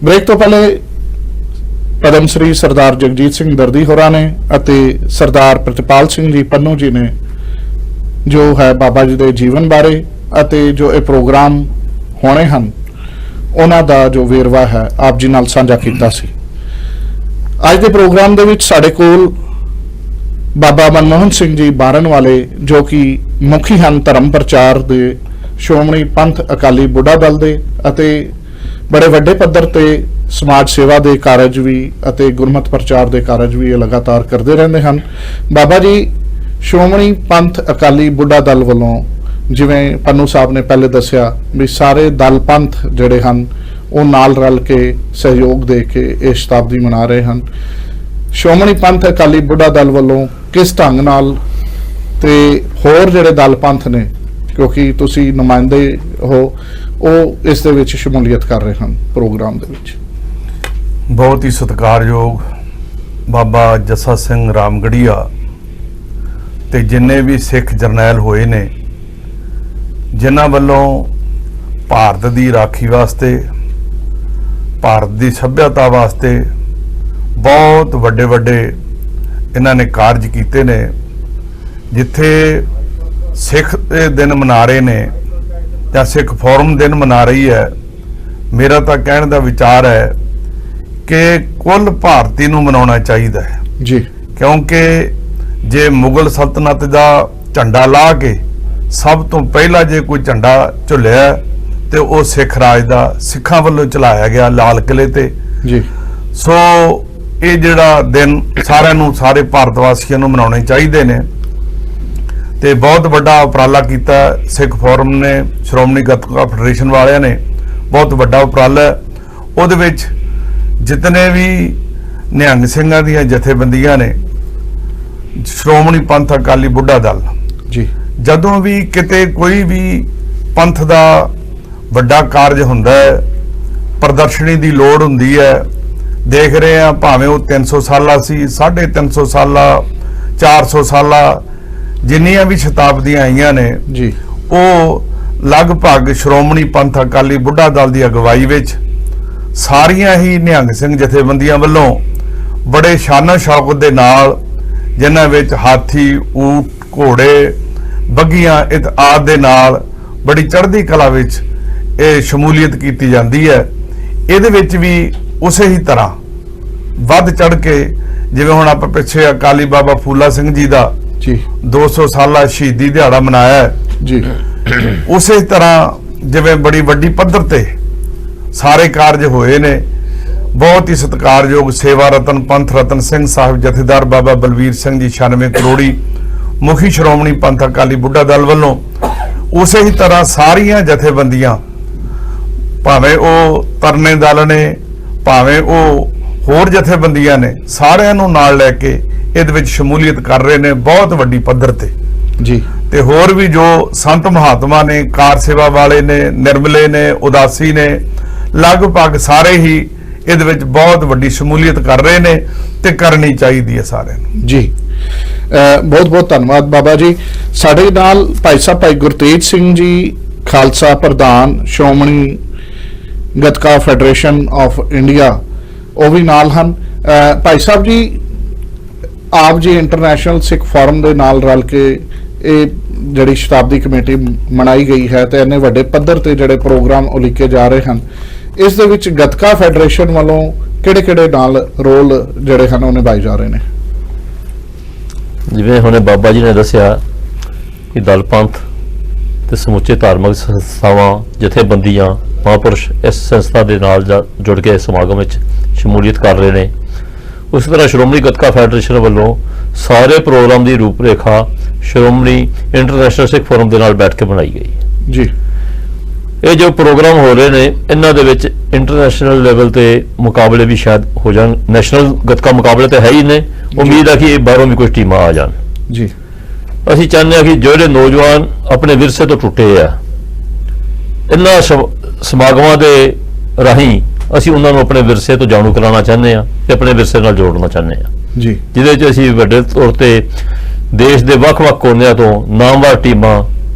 ਬ੍ਰੇਕ ਤੋਂ ਪਹਿਲੇ ਪਦਮ ਸ੍ਰੀ ਸਰਦਾਰ ਜਗਜੀਤ ਸਿੰਘ ਦਰਦੀ ਹੋਰਾਂ ਨੇ ਅਤੇ ਸਰਦਾਰ ਪ੍ਰਿਤਪਾਲ ਸਿੰਘ ਜੀ ਪੰਨੂ ਜੀ ਨੇ ਜੋ ਹੈ ਬਾਬਾ ਜੀ ਦੇ ਜੀਵਨ ਬਾਰੇ ਅਤੇ ਜੋ ਇਹ ਪ੍ਰੋਗਰਾਮ ਹੋਣੇ ਹਨ ਉਹਨਾਂ ਦਾ ਜੋ ਵੇਰਵਾ ਹੈ ਆਪ ਜੀ ਨਾਲ ਸਾਂਝਾ ਕੀਤਾ ਸੀ। ਅੱਜ ਦੇ ਪ੍ਰੋਗਰਾਮ ਦੇ ਵਿੱਚ ਸਾਡੇ ਕੋਲ ਬਾਬਾ ਮਨਮੋਹਨ ਸਿੰਘ ਜੀ ਬਾਰਨ ਵਾਲੇ ਜੋ ਕਿ ਮੁਖੀ ਹਨ ਧਰਮ ਪ੍ਰਚਾਰ ਦੇ ਸ਼੍ਰੋਮਣੀ ਪੰਥ ਅਕਾਲੀ ਬੁੱਢਾ ਦਲ ਦੇ ਅਤੇ ਬੜੇ ਵੱਡੇ ਪੱਧਰ ਤੇ ਸਮਾਜ ਸੇਵਾ ਦੇ ਕਾਰਜ ਵੀ ਅਤੇ ਗੁਰਮਤਿ ਪ੍ਰਚਾਰ ਦੇ ਕਾਰਜ ਵੀ ਲਗਾਤਾਰ ਕਰਦੇ ਰਹਿੰਦੇ ਹਨ। ਬਾਬਾ ਜੀ ਸ਼੍ਰੋਮਣੀ ਪੰਥ ਅਕਾਲੀ ਬੁੱਢਾ ਦਲ ਵੱਲੋਂ ਜਿਵੇਂ ਪੰਨੂ ਸਾਹਿਬ ਨੇ ਪਹਿਲੇ ਦੱਸਿਆ ਵੀ ਸਾਰੇ ਦਲ ਪੰਥ ਜਿਹੜੇ ਹਨ ਉਹ ਨਾਲ ਰਲ ਕੇ ਸਹਿਯੋਗ ਦੇ ਕੇ ਇਹ ਸ਼ਤਾਬਦੀ ਮਨਾ ਰਹੇ ਹਨ। ਸ਼੍ਰੋਮਣੀ ਪੰਥ ਅਕਾਲੀ ਬੁੱਢਾ ਦਲ ਵੱਲੋਂ ਕਿਸ ਢੰਗ ਨਾਲ ਤੇ ਹੋਰ ਜਿਹੜੇ ਦਲ ਪੰਥ ਨੇ ਕਿਉਂਕਿ ਤੁਸੀਂ ਨੁਮਾਇੰਦੇ ਹੋ ਉਹ ਇਸ ਦੇ ਵਿੱਚ ਸ਼ਮੂਲੀਅਤ ਕਰ ਰਹੇ ਹਨ ਪ੍ਰੋਗਰਾਮ ਦੇ ਵਿੱਚ। ਬਹੁਤ ਹੀ ਸਤਿਕਾਰਯੋਗ ਬਾਬਾ ਜੱਸਾ ਸਿੰਘ ਰਾਮਗੜੀਆ ਤੇ ਜਿੰਨੇ ਵੀ ਸਿੱਖ ਜਰਨੈਲ ਹੋਏ ਨੇ ਜਿਨ੍ਹਾਂ ਵੱਲੋਂ ਭਾਰਤ ਦੀ ਰਾਖੀ ਵਾਸਤੇ ਭਾਰਤ ਦੀ ਸੱਭਿਅਤਾ ਵਾਸਤੇ ਬਹੁਤ ਵੱਡੇ ਵੱਡੇ ਇਹਨਾਂ ਨੇ ਕਾਰਜ ਕੀਤੇ ਨੇ। ਜਿੱਥੇ ਸਿੱਖ ਦੇ ਦਿਨ ਮਨਾ ਰਹੇ ਨੇ ਜਾਂ ਸਿੱਖ ਫੋਰਮ ਦਿਨ ਮਨਾ ਰਹੀ ਹੈ, ਮੇਰਾ ਤਾਂ ਕਹਿਣ ਦਾ ਵਿਚਾਰ ਹੈ ਕਿ ਕੁੱਲ ਭਾਰਤੀ ਨੂੰ ਮਨਾਉਣਾ ਚਾਹੀਦਾ ਹੈ ਜੀ, ਕਿਉਂਕਿ ਜੇ ਮੁਗਲ ਸਲਤਨਤ ਦਾ ਝੰਡਾ ਲਾ ਕੇ ਸਭ ਤੋਂ ਪਹਿਲਾਂ ਜੇ ਕੋਈ ਝੰਡਾ ਝੁੱਲਿਆ ਤੇ ਉਹ ਸਿੱਖ ਰਾਜ ਦਾ ਸਿੱਖਾਂ ਵੱਲੋਂ ਚਲਾਇਆ ਗਿਆ ਲਾਲ ਕਿਲੇ ਤੇ ਜੀ। ਸੋ ਇਹ ਜਿਹੜਾ ਦਿਨ ਸਾਰਿਆਂ ਨੂੰ ਸਾਰੇ ਭਾਰਤ ਵਾਸੀਆਂ ਨੂੰ ਮਨਾਉਣੇ ਚਾਹੀਦੇ ਨੇ ਤੇ ਬਹੁਤ ਵੱਡਾ ਉਪਰਾਲਾ ਕੀਤਾ ਸਿੱਖ ਫੋਰਮ ਨੇ, ਸ਼੍ਰੋਮਣੀ ਗੱਤਕਾ ਫੈਡਰੇਸ਼ਨ ਵਾਲਿਆਂ ਨੇ ਬਹੁਤ ਵੱਡਾ ਉਪਰਾਲਾ। ਉਹਦੇ ਵਿੱਚ ਜਿਤਨੇ ਵੀ ਨਿਹੰਗ ਸਿੰਘਾਂ ਦੀਆਂ ਜਥੇਬੰਦੀਆਂ ਨੇ, ਸ਼੍ਰੋਮਣੀ ਪੰਥ ਅਕਾਲੀ ਬੁੱਢਾ ਦਲ ਜੀ, ਜਦੋਂ ਵੀ ਕਿਤੇ ਕੋਈ ਵੀ ਪੰਥ ਦਾ ਵੱਡਾ ਕਾਰਜ ਹੁੰਦਾ ਹੈ, ਪ੍ਰਦਰਸ਼ਨੀ ਦੀ ਲੋੜ ਹੁੰਦੀ ਹੈ, ਦੇਖ ਰਹੇ ਆ, ਭਾਵੇਂ ਉਹ 300 ਸਾਲਾ ਸੀ, 350 ਸਾਲਾ, 400 ਸਾਲਾ, ਜਿੰਨੀਆਂ ਵੀ ਸ਼ਤਾਬਦੀਆਂ ਆਈਆਂ ਨੇ ਜੀ ਉਹ ਲਗਭਗ ਸ਼੍ਰੋਮਣੀ ਪੰਥ ਅਕਾਲੀ ਬੁੱਢਾ ਦਲ ਦੀ ਅਗਵਾਈ ਵਿੱਚ ਸਾਰੀਆਂ ਹੀ ਨਿਹੰਗ ਸਿੰਘ ਜਥੇਬੰਦੀਆਂ ਵੱਲੋਂ ਬੜੇ ਸ਼ਾਨੋ ਸ਼ੌਕਤ ਦੇ ਨਾਲ, ਜਿਨ੍ਹਾਂ ਵਿੱਚ ਹਾਥੀ, ਊਠ, ਘੋੜੇ, ਬੱਗੀਆਂ ਆਦਿ ਦੇ ਨਾਲ ਬੜੀ ਚੜ੍ਹਦੀ ਕਲਾ ਵਿੱਚ ਇਹ ਸ਼ਮੂਲੀਅਤ ਕੀਤੀ ਜਾਂਦੀ ਹੈ। ਇਹਦੇ ਵਿੱਚ ਵੀ ਉਸੇ ਹੀ ਤਰ੍ਹਾਂ ਵੱਧ ਚੜ੍ਹ ਕੇ, ਜਿਵੇਂ ਹੁਣ ਆਪਾਂ ਪਿੱਛੇ ਅਕਾਲੀ ਬਾਬਾ ਫੂਲਾ ਸਿੰਘ ਜੀ ਦਾ ਜੀ 200 ਸਾਲਾ ਸ਼ਹੀਦੀ ਦਿਹਾੜਾ ਮਨਾਇਆ ਹੈ, ਜੀ ਉਸੇ ਤਰ੍ਹਾਂ ਜਿਵੇਂ ਬੜੀ ਵੱਡੀ ਪੱਧਰ ਤੇ ਸਾਰੇ ਕਾਰਜ ਹੋਏ ਨੇ। ਬਹੁਤ ਹੀ ਸਤਿਕਾਰਯੋਗ ਸੇਵਾ ਰਤਨ ਪੰਥ ਰਤਨ ਸਿੰਘ ਸਾਹਿਬ ਜਥੇਦਾਰ ਬਾਬਾ ਬਲਵੀਰ ਸਿੰਘ ਜੀ 96 ਕਰੋੜੀ ਮੁਖੀ ਸ਼੍ਰੋਮਣੀ ਪੰਥ ਅਕਾਲੀ ਬੁੱਢਾ ਦਲ ਵੱਲੋਂ, ਉਸੇ ਹੀ ਤਰ੍ਹਾਂ ਸਾਰੀਆਂ ਜਥੇਬੰਦੀਆਂ, ਭਾਵੇਂ ਉਹ ਤਰਨੇ ਦਲ ਨੇ, ਭਾਵੇਂ ਉਹ ਹੋਰ ਜਥੇਬੰਦੀਆਂ ਨੇ, ਸਾਰਿਆਂ ਨੂੰ ਨਾਲ ਲੈ ਕੇ ਇਹਦੇ ਵਿੱਚ ਸ਼ਮੂਲੀਅਤ ਕਰ ਰਹੇ ਨੇ ਬਹੁਤ ਵੱਡੀ ਪੱਧਰ ਤੇ। ਜੀ ਤੇ ਹੋਰ ਵੀ ਜੋ ਸੰਤ ਮਹਾਤਮਾ ਨੇ, ਕਾਰ ਸੇਵਾ ਵਾਲੇ ਨੇ, ਨਿਰਮਲੇ ਨੇ, ਉਦਾਸੀ ਨੇ, ਲਗਭਗ ਸਾਰੇ ਹੀ ਇਹਦੇ ਵਿੱਚ ਬਹੁਤ ਵੱਡੀ ਸ਼ਮੂਲੀਅਤ ਕਰ ਰਹੇ ਨੇ ਤੇ ਕਰਨੀ ਚਾਹੀਦੀ ਹੈ ਸਾਰਿਆਂ ਨੂੰ। ਜੀ ਬਹੁਤ ਬਹੁਤ ਧੰਨਵਾਦ ਬਾਬਾ ਜੀ। ਸਾਡੇ ਨਾਲ ਭਾਈ ਸਾਹਿਬ ਭਾਈ ਗੁਰਤੇਜ ਸਿੰਘ ਜੀ, ਖਾਲਸਾ ਪ੍ਰਧਾਨ Shiromani gatka federation of India, ਉਹ ਵੀ ਨਾਲ ਹਨ। ਭਾਈ ਸਾਹਿਬ ਜੀ, ਆਪ ਜੀ ਇੰਟਰਨੈਸ਼ਨਲ ਸਿੱਖ ਫੋਰਮ ਦੇ ਨਾਲ ਰਲ ਕੇ ਇਹ ਜਿਹੜੀ ਸ਼ਤਾਬਦੀ ਕਮੇਟੀ ਮਨਾਈ ਗਈ ਹੈ ਤੇ ਇੰਨੇ ਵੱਡੇ ਪੱਧਰ ਤੇ ਜਿਹੜੇ ਪ੍ਰੋਗਰਾਮ ਉਲੀਕੇ ਜਾ ਰਹੇ ਹਨ, ਇਸ ਦੇ ਵਿੱਚ ਗੱਤਕਾ ਫੈਡਰੇਸ਼ਨ ਵੱਲੋਂ ਕਿਹੜੇ-ਕਿਹੜੇ ਨਾਲ ਰੋਲ ਜਿਹੜੇ ਹਨ ਉਹ ਨਿਭਾਏ ਜਾ ਰਹੇ ਨੇ? ਜਿਵੇਂ ਹੁਣੇ ਬਾਬਾ ਜੀ ਨੇ ਦੱਸਿਆ ਕਿ ਦਲ ਪੰਥ ਤੇ ਸਮੁੱਚੇ ਧਾਰਮਿਕ ਸੰਸਥਾਵਾਂ, ਜਥੇਬੰਦੀਆਂ, ਮਹਾਂਪੁਰਸ਼ ਇਸ ਸੰਸਥਾ ਦੇ ਨਾਲ ਜੁੜ ਕੇ ਸਮਾਗਮ ਵਿੱਚ ਸ਼ਮੂਲੀਅਤ ਕਰ ਰਹੇ ਨੇ। ਉਸੇ ਤਰ੍ਹਾਂ ਸ਼੍ਰੋਮਣੀ ਗੱਤਕਾ ਫੈਡਰੇਸ਼ਨ ਵੱਲੋਂ ਸਾਰੇ ਪ੍ਰੋਗਰਾਮ ਦੀ ਰੂਪਰੇਖਾ ਸ਼੍ਰੋਮਣੀ ਇੰਟਰਨੈਸ਼ਨਲ ਸਿੱਖ ਫੋਰਮ ਦੇ ਨਾਲ ਬੈਠ ਕੇ ਬਣਾਈ ਗਈ ਜੀ। ਇਹ ਜੋ ਪ੍ਰੋਗਰਾਮ ਹੋ ਰਹੇ ਨੇ, ਇਹਨਾਂ ਦੇ ਵਿੱਚ ਇੰਟਰਨੈਸ਼ਨਲ ਲੈਵਲ ਤੇ ਮੁਕਾਬਲੇ ਵੀ ਸ਼ਾਇਦ ਹੋ ਜਾਣ। ਨੈਸ਼ਨਲ ਗੱਤਕਾ ਮੁਕਾਬਲੇ ਤਾਂ ਹੈ ਹੀ ਨੇ, ਉਮੀਦ ਹੈ ਕਿ ਇਹ ਬਾਹਰੋਂ ਵੀ ਕੁਝ ਟੀਮਾਂ ਆ ਜਾਣ। ਜੀ ਅਸੀਂ ਚਾਹੁੰਦੇ ਹਾਂ ਕਿ ਜਿਹੜੇ ਨੌਜਵਾਨ ਆਪਣੇ ਵਿਰਸੇ ਤੋਂ ਟੁੱਟੇ ਆ, ਇਹਨਾਂ ਸਮਾਗਮਾਂ ਦੇ ਰਾਹੀਂ ਅਸੀਂ ਉਹਨਾਂ ਨੂੰ ਆਪਣੇ ਵਿਰਸੇ ਤੋਂ ਜਾਣੂ ਕਰਾਉਣਾ ਚਾਹੁੰਦੇ ਹਾਂ ਤੇ ਆਪਣੇ ਵਿਰਸੇ ਨਾਲ ਜੋੜਨਾ ਚਾਹੁੰਦੇ ਹਾਂ ਜੀ, ਜਿਹਦੇ 'ਚ ਅਸੀਂ ਵੱਡੇ ਤੌਰ ਤੇ ਦੇਸ਼ ਦੇ ਵੱਖ-ਵੱਖ ਕੋਨਿਆਂ ਤੋਂ ਨਾਮਵਰ ਟੀਮਾਂ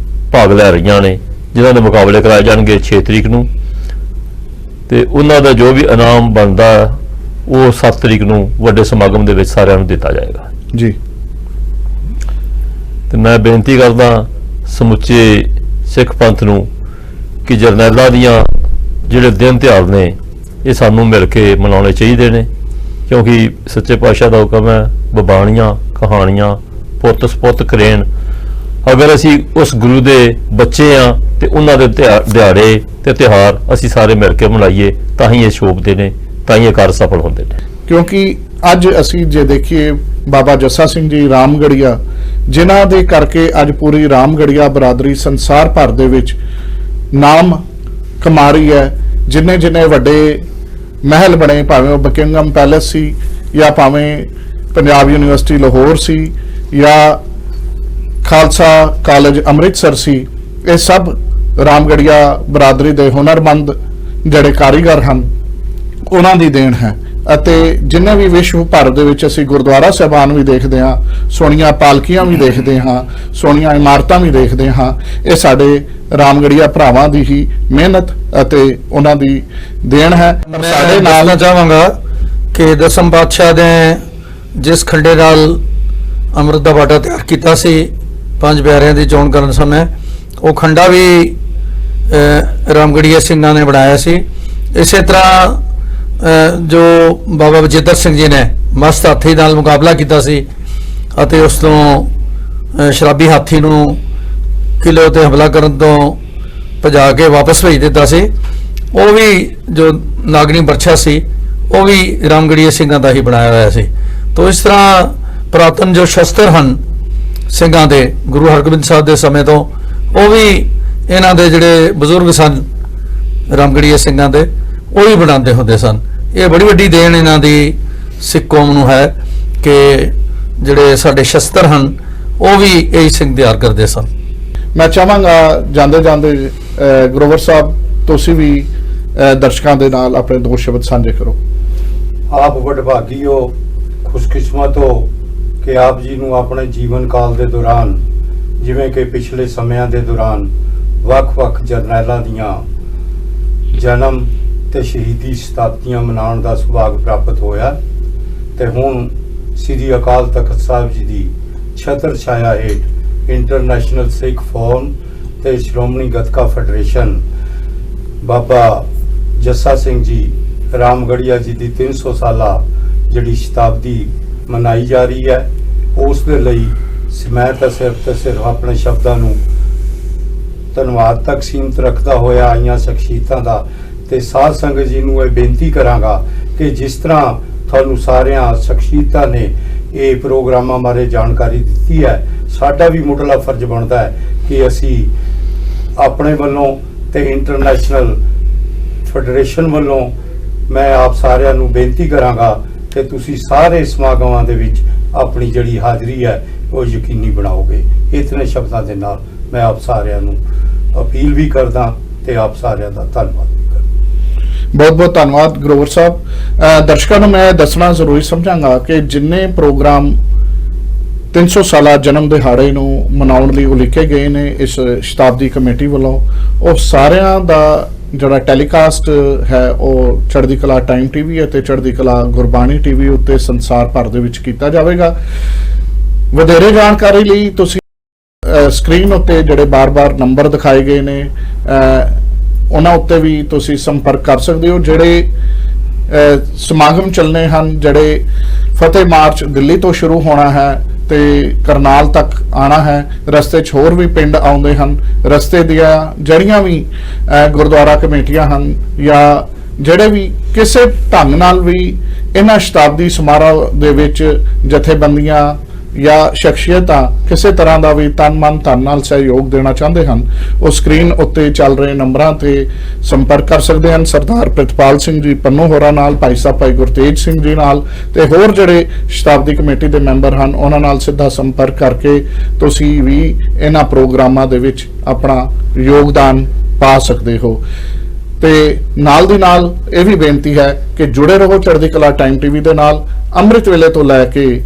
ਭਾਗ ਲੈ ਰਹੀਆਂ ਨੇ, ਜਿਨ੍ਹਾਂ ਦੇ ਮੁਕਾਬਲੇ ਕਰਾਏ ਜਾਣਗੇ 6 ਤਰੀਕ ਨੂੰ, ਤੇ ਉਹਨਾਂ ਦਾ ਜੋ ਵੀ ਇਨਾਮ ਬਣਦਾ ਉਹ 7 ਤਰੀਕ ਨੂੰ ਵੱਡੇ ਸਮਾਗਮ ਦੇ ਵਿੱਚ ਸਾਰਿਆਂ ਨੂੰ ਦਿੱਤਾ ਜਾਏਗਾ ਜੀ। ਤੇ ਮੈਂ ਬੇਨਤੀ ਕਰਦਾ ਸਮੁੱਚੇ ਸਿੱਖ ਪੰਥ ਨੂੰ ਕਿ ਜਰਨੈਲਾਂ ਦੀਆਂ ਜਿਹੜੇ ਦਿਨ ਤਿਉਹਾਰ ਨੇ ਇਹ ਸਾਨੂੰ ਮਿਲ ਕੇ ਮਨਾਉਣੇ ਚਾਹੀਦੇ ਨੇ, ਕਿਉਂਕਿ ਸੱਚੇ ਪਾਤਸ਼ਾਹ ਦਾ ਹੁਕਮ ਹੈ, ਬਬਾਣੀਆਂ, ਕਹਾਣੀਆਂ, ਪੁੱਤ ਸਪੁੱਤ ਕਰੇਣ। ਅਗਰ ਅਸੀਂ ਉਸ ਗੁਰੂ ਦੇ ਬੱਚੇ ਆ ਤੇ ਉਹਨਾਂ ਦੇ ਦਿਹਾੜੇ ਤੇ ਤਿਉਹਾਰ ਅਸੀਂ ਸਾਰੇ ਮਿਲ ਕੇ ਮਨਾਈਏ, ਤਾਂ ਹੀ ਇਹ ਸ਼ੋਭਦੇ ਨੇ, ਤਾਂ ਹੀ ਇਹ ਕਾਰਜ ਸਫਲ ਹੁੰਦੇ ਨੇ। ਕਿਉਂਕਿ ਅੱਜ ਅਸੀਂ ਜੇ ਦੇਖੀਏ ਬਾਬਾ ਜੱਸਾ ਸਿੰਘ ਜੀ ਰਾਮਗੜੀਆ, ਜਿਨ੍ਹਾਂ ਦੇ ਕਰਕੇ ਅੱਜ ਪੂਰੀ ਰਾਮਗੜੀਆ ਬਰਾਦਰੀ ਸੰਸਾਰ ਭਰ ਦੇ ਵਿੱਚ ਨਾਮ ਕਮਾ ਰਹੀ ਹੈ। ਜਿੰਨੇ ਵੱਡੇ ਮਹਿਲ ਬਣੇ, ਭਾਵੇਂ ਉਹ ਬਕਿੰਗਮ ਪੈਲੇਸ ਸੀ ਜਾਂ ਭਾਵੇਂ ਪੰਜਾਬ ਯੂਨੀਵਰਸਿਟੀ ਲਾਹੌਰ ਸੀ ਜਾਂ ਖਾਲਸਾ ਕਾਲਜ ਅੰਮ੍ਰਿਤਸਰ ਸੀ, ਇਹ ਸਭ ਰਾਮਗੜੀਆ ਬਰਾਦਰੀ ਦੇ ਹੁਨਰਮੰਦ ਜਿਹੜੇ ਕਾਰੀਗਰ ਹਨ ਉਹਨਾਂ ਦੀ ਦੇਣ ਹੈ। ਅਤੇ ਜਿੰਨੇ ਵੀ ਵਿਸ਼ਵ ਭਰ ਦੇ ਵਿੱਚ ਅਸੀਂ ਗੁਰਦੁਆਰਾ ਸਾਹਿਬਾਨ ਵੀ ਦੇਖਦੇ ਹਾਂ, ਸੋਹਣੀਆਂ ਪਾਲਕੀਆਂ ਵੀ ਦੇਖਦੇ ਹਾਂ, ਸੋਹਣੀਆਂ ਇਮਾਰਤਾਂ ਵੀ ਦੇਖਦੇ ਹਾਂ, ਇਹ ਸਾਡੇ ਰਾਮਗੜੀਆ ਭਰਾਵਾਂ ਦੀ ਹੀ ਮਿਹਨਤ ਅਤੇ ਉਹਨਾਂ ਦੀ ਦੇਣ ਹੈ। ਸਾਡੇ ਨਾਲ ਚਾਹਾਂਗਾ ਕਿ ਦਸਮ ਪਾਤਸ਼ਾਹ ਨੇ ਜਿਸ ਖੰਡੇ ਨਾਲ ਅੰਮ੍ਰਿਤ ਦਾ ਬਾਟਾ ਤਿਆਰ ਕੀਤਾ ਸੀ 5 ਪਿਆਰਿਆਂ ਦੀ ਚੋਣ ਕਰਨ ਸਮੇਂ, ਉਹ ਖੰਡਾ ਵੀ ਰਾਮਗੜੀਆ ਸਿੰਘਾਂ ਨੇ ਬਣਾਇਆ ਸੀ। ਇਸੇ ਤਰ੍ਹਾਂ ਜੋ ਬਾਬਾ ਬਚੇਤਰ ਸਿੰਘ ਜੀ ਨੇ ਮਸਤ ਹਾਥੀ ਨਾਲ ਮੁਕਾਬਲਾ ਕੀਤਾ ਸੀ ਅਤੇ ਉਸ ਤੋਂ ਸ਼ਰਾਬੀ ਹਾਥੀ ਨੂੰ ਕਿਲੇ ਤੇ ਹਮਲਾ ਕਰਨ ਤੋਂ ਭਜਾ ਕੇ ਵਾਪਸ ਭੇਜ ਦਿੱਤਾ ਸੀ। ਉਹ ਵੀ ਜੋ ਨਾਗਣੀ ਬਰਛਾ ਸੀ ਉਹ ਵੀ ਰਾਮਗੜੀਆ ਸਿੰਘਾਂ ਦਾ ਹੀ ਬਣਾਇਆ ਹੋਇਆ ਸੀ। ਤੋ ਇਸ ਤਰ੍ਹਾਂ ਪੁਰਾਤਨ ਜੋ ਸ਼ਸਤਰ ਹਨ ਸਿੰਘਾਂ ਦੇ, ਗੁਰੂ ਹਰਗੋਬਿੰਦ ਸਾਹਿਬ ਦੇ ਸਮੇਂ ਤੋਂ, ਉਹ ਵੀ ਇਹਨਾਂ ਦੇ ਜਿਹੜੇ ਬਜ਼ੁਰਗ ਸਨ ਰਾਮਗੜੀਆ ਸਿੰਘਾਂ ਦੇ, ਉਹ ਵੀ ਬਣਾਉਂਦੇ ਹੁੰਦੇ ਸਨ। ਇਹ ਬੜੀ ਵੱਡੀ ਦੇਣ ਇਹਨਾਂ ਦੀ ਸਿੱਖ ਕੌਮ ਨੂੰ ਹੈ ਕਿ ਜਿਹੜੇ ਸਾਡੇ ਸ਼ਸਤਰ ਹਨ ਉਹ ਵੀ ਇਹੀ ਸਿੰਘ ਤਿਆਰ ਕਰਦੇ ਸਨ। ਮੈਂ ਚਾਹਾਂਗਾ ਜਾਂਦੇ ਜਾਂਦੇ ਗਰੋਵਰ ਸਾਹਿਬ ਤੁਸੀਂ ਵੀ ਦਰਸ਼ਕਾਂ ਦੇ ਨਾਲ ਆਪਣੇ 2 ਸ਼ਬਦ ਸਾਂਝੇ ਕਰੋ। ਆਪ ਵਡਭਾਗੀ ਹੋ, ਖੁਸ਼ਕਿਸਮਤ ਹੋ ਕਿ ਆਪ ਜੀ ਨੂੰ ਆਪਣੇ ਜੀਵਨ ਕਾਲ ਦੇ ਦੌਰਾਨ, ਜਿਵੇਂ ਕਿ ਪਿਛਲੇ ਸਮਿਆਂ ਦੇ ਦੌਰਾਨ ਵੱਖ-ਵੱਖ ਜਰਨੈਲਾਂ ਦੀਆਂ ਜਨਮ ਤੇ ਸ਼ਹੀਦੀ ਸ਼ਤਾਬਦੀਆਂ ਮਨਾਉਣ ਦਾ ਸੁਭਾਗ ਪ੍ਰਾਪਤ ਹੋਇਆ ਤੇ ਹੁਣ ਸ੍ਰੀ ਅਕਾਲ ਤਖਤ ਸਾਹਿਬ ਜੀ ਦੀ ਛਤਰ ਛਾਇਆ ਹੇਠ ਇੰਟਰਨੈਸ਼ਨਲ ਸਿੱਖ ਫੋਰਮ ਤੇ ਸ਼੍ਰੋਮਣੀ ਗੱਤਕਾ ਫੈਡਰੇਸ਼ਨ ਬਾਬਾ ਜੱਸਾ ਸਿੰਘ ਜੀ ਰਾਮਗੜੀਆ ਜੀ ਦੀ 300 ਸਾਲਾ ਜਿਹੜੀ ਸ਼ਤਾਬਦੀ ਮਨਾਈ ਜਾ ਰਹੀ ਹੈ, ਉਸ ਦੇ ਲਈ ਮੈਂ ਤਾਂ ਸਿਰਫ ਆਪਣੇ ਸ਼ਬਦਾਂ ਨੂੰ ਧੰਨਵਾਦ ਤੱਕ ਸੀਮਤ ਰੱਖਦਾ ਹੋਇਆ ਆਈਆਂ ਸ਼ਖਸੀਅਤਾਂ ਦਾ ਤੇ ਸਾਧ ਸੰਗਤ ਜੀ ਨੂੰ ਇਹ ਬੇਨਤੀ ਕਰਾਂਗਾ ਕਿ ਜਿਸ ਤਰ੍ਹਾਂ ਤੁਹਾਨੂੰ ਸਾਰਿਆਂ ਸ਼ਖਸੀਅਤਾਂ ਨੇ ਇਹ ਪ੍ਰੋਗਰਾਮਾਂ ਬਾਰੇ ਜਾਣਕਾਰੀ ਦਿੱਤੀ ਹੈ, ਸਾਡਾ ਵੀ ਮੁੱਢਲਾ ਫਰਜ਼ ਬਣਦਾ ਹੈ ਕਿ ਅਸੀਂ ਆਪਣੇ ਵੱਲੋਂ ਤੇ ਇੰਟਰਨੈਸ਼ਨਲ ਫੈਡਰੇਸ਼ਨ ਵੱਲੋਂ ਮੈਂ ਆਪ ਸਾਰਿਆਂ ਨੂੰ ਬੇਨਤੀ ਕਰਾਂਗਾ ਕਿ ਤੁਸੀਂ ਸਾਰੇ ਸਮਾਗਮਾਂ ਦੇ ਵਿੱਚ ਆਪਣੀ ਜਿਹੜੀ ਹਾਜ਼ਰੀ ਹੈ ਉਹ ਯਕੀਨੀ ਬਣਾਓਗੇ। ਇਤਨੇ ਸ਼ਬਦਾਂ ਦੇ ਨਾਲ ਮੈਂ ਆਪ ਸਾਰਿਆਂ ਨੂੰ ਅਪੀਲ ਵੀ ਕਰਦਾ ਤੇ ਆਪ ਸਾਰਿਆਂ ਦਾ ਧੰਨਵਾਦ ਵੀ ਕਰਦਾ। ਬਹੁਤ ਬਹੁਤ ਧੰਨਵਾਦ ਗਰੋਵਰ ਸਾਹਿਬ। ਦਰਸ਼ਕਾਂ ਨੂੰ ਮੈਂ ਦੱਸਣਾ ਜ਼ਰੂਰੀ ਸਮਝਾਂਗਾ ਕਿ ਜਿੰਨੇ ਪ੍ਰੋਗਰਾਮ 300 ਸਾਲਾ ਜਨਮ ਦਿਹਾੜੇ ਨੂੰ ਮਨਾਉਣ ਲਈ ਉਲੀਕੇ ਗਏ ਨੇ ਇਸ ਸ਼ਤਾਬਦੀ ਕਮੇਟੀ ਵੱਲੋਂ, ਉਹ ਸਾਰਿਆਂ ਦਾ ਜਿਹੜਾ ਟੈਲੀਕਾਸਟ ਹੈ ਉਹ ਚੜ੍ਹਦੀ ਕਲਾ ਟਾਈਮ ਟੀਵੀ ਅਤੇ ਚੜ੍ਹਦੀ ਕਲਾ ਗੁਰਬਾਣੀ ਟੀਵੀ ਉੱਤੇ ਸੰਸਾਰ ਭਰ ਦੇ ਵਿੱਚ ਕੀਤਾ ਜਾਵੇਗਾ। ਵਧੇਰੇ ਜਾਣਕਾਰੀ ਲਈ ਤੁਸੀਂ ਸਕਰੀਨ ਉੱਤੇ ਜਿਹੜੇ ਬਾਰ-ਬਾਰ ਨੰਬਰ ਦਿਖਾਏ ਗਏ ਨੇ ਉਹਨਾਂ ਉੱਤੇ ਵੀ ਤੁਸੀਂ ਸੰਪਰਕ ਕਰ ਸਕਦੇ ਹੋ। ਜਿਹੜੇ ਸਮਾਗਮ ਚੱਲਣੇ ਹਨ, ਜਿਹੜੇ ਫਤਿਹ ਮਾਰਚ ਦਿੱਲੀ ਤੋਂ ਸ਼ੁਰੂ ਹੋਣਾ ਹੈ ਤੇ ਕਰਨਾਲ ਤੱਕ ਆਣਾ ਹੈ, ਰਸਤੇ 'ਚ ਹੋਰ ਵੀ ਪਿੰਡ ਆਉਂਦੇ ਹਨ, ਰਸਤੇ ਦੀਆਂ ਜਿਹੜੀਆਂ ਵੀ ਗੁਰਦੁਆਰਾ ਕਮੇਟੀਆਂ ਹਨ ਜਾਂ ਜਿਹੜੇ ਵੀ ਕਿਸੇ ਢੰਗ ਨਾਲ ਵੀ ਇਹਨਾਂ ਸ਼ਤਾਬਦੀ ਸਮਾਰੋਹ ਦੇ ਵਿੱਚ ਜਥੇਬੰਦੀਆਂ ਜਾਂ ਸ਼ਖਸੀਅਤਾਂ ਕਿਸੇ ਤਰ੍ਹਾਂ ਦਾ ਵੀ ਤਨ ਮਨ ਧਨ ਨਾਲ ਸਹਿਯੋਗ ਦੇਣਾ ਚਾਹੁੰਦੇ ਹਨ, ਉਹ ਸਕਰੀਨ ਉੱਤੇ ਚੱਲ ਰਹੇ ਨੰਬਰਾਂ ਤੇ ਸੰਪਰਕ ਕਰ ਸਕਦੇ ਹਨ। ਸਰਦਾਰ ਪ੍ਰਿਤਪਾਲ ਸਿੰਘ ਜੀ ਪੰਨੂ ਹੋਰਾਂ ਨਾਲ, ਭਾਈ ਸਾਹਿਬ ਭਾਈ ਗੁਰਤੇਜ ਸਿੰਘ ਜੀ ਨਾਲ ਤੇ ਹੋਰ ਜਿਹੜੇ ਸ਼ਤਾਬਦੀ ਕਮੇਟੀ ਦੇ ਮੈਂਬਰ ਹਨ ਉਹਨਾਂ ਨਾਲ ਸਿੱਧਾ ਸੰਪਰਕ ਕਰਕੇ ਤੁਸੀਂ ਵੀ ਇਹਨਾਂ ਪ੍ਰੋਗਰਾਮਾਂ ਦੇ ਵਿੱਚ ਆਪਣਾ ਯੋਗਦਾਨ ਪਾ ਸਕਦੇ ਹੋ। ਤੇ ਨਾਲ ਦੀ ਨਾਲ ਇਹ ਵੀ ਬੇਨਤੀ ਹੈ ਕਿ ਜੁੜੇ ਰਹੋ ਚੜ੍ਹਦੀ ਕਲਾ ਟਾਈਮ ਟੀਵੀ ਦੇ ਨਾਲ। ਅੰਮ੍ਰਿਤ ਵੇਲੇ ਤੋਂ ਲੈ ਕੇ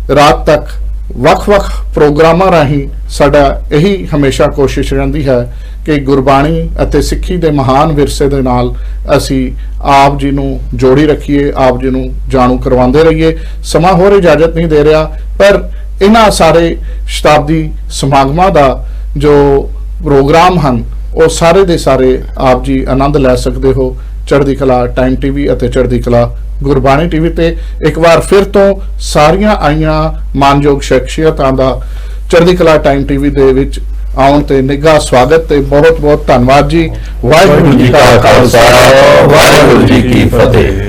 ਰਾਤ ਤੱਕ ਵੱਖ-ਵੱਖ ਪ੍ਰੋਗਰਾਮਾਂ ਰਾਹੀਂ ਸਾਡਾ ਇਹੀ ਹਮੇਸ਼ਾ ਕੋਸ਼ਿਸ਼ ਰਹਿੰਦੀ ਹੈ ਕਿ ਗੁਰਬਾਣੀ ਅਤੇ ਸਿੱਖੀ ਦੇ ਮਹਾਨ ਵਿਰਸੇ ਦੇ ਨਾਲ ਅਸੀਂ ਆਪ ਜੀ ਨੂੰ ਜੋੜੀ ਰੱਖੀਏ, ਆਪ ਜੀ ਨੂੰ ਜਾਣੂ ਕਰਵਾਉਂਦੇ ਰਹੀਏ। ਸਮਾਂ ਹੋਰ ਇਜਾਜ਼ਤ ਨਹੀਂ ਦੇ ਰਿਹਾ, ਪਰ ਇਹਨਾਂ ਸਾਰੇ ਸ਼ਤਾਬਦੀ ਸਮਾਗਮਾਂ ਦਾ ਜੋ ਪ੍ਰੋਗਰਾਮ ਹਨ ਉਹ ਸਾਰੇ ਦੇ ਸਾਰੇ ਆਪ ਜੀ ਆਨੰਦ ਲੈ ਸਕਦੇ ਹੋ ਚੜ੍ਹਦੀ ਕਲਾ ਟਾਈਮ ਟੀਵੀ ਅਤੇ ਚੜ੍ਹਦੀ ਕਲਾ ਗੁਰਬਾਣੀ ਟੀਵੀ ਤੇ। ਇੱਕ ਵਾਰ ਫਿਰ ਤੋਂ ਸਾਰੀਆਂ ਆਈਆਂ ਮਾਨਯੋਗ ਸ਼ਖਸੀਅਤਾਂ ਦਾ ਚੜ੍ਹਦੀ ਕਲਾ ਟਾਈਮ ਟੀਵੀ ਦੇ ਵਿੱਚ ਆਉਣ ਤੇ ਨਿੱਘਾ ਸਵਾਗਤ ਤੇ ਬਹੁਤ ਬਹੁਤ ਧੰਨਵਾਦ ਜੀ। ਵਾਹਿਗੁਰੂ ਜੀ ਕਾ ਖਾਲਸਾ, ਵਾਹਿਗੁਰੂ ਜੀ ਕੀ ਫਤਿਹ।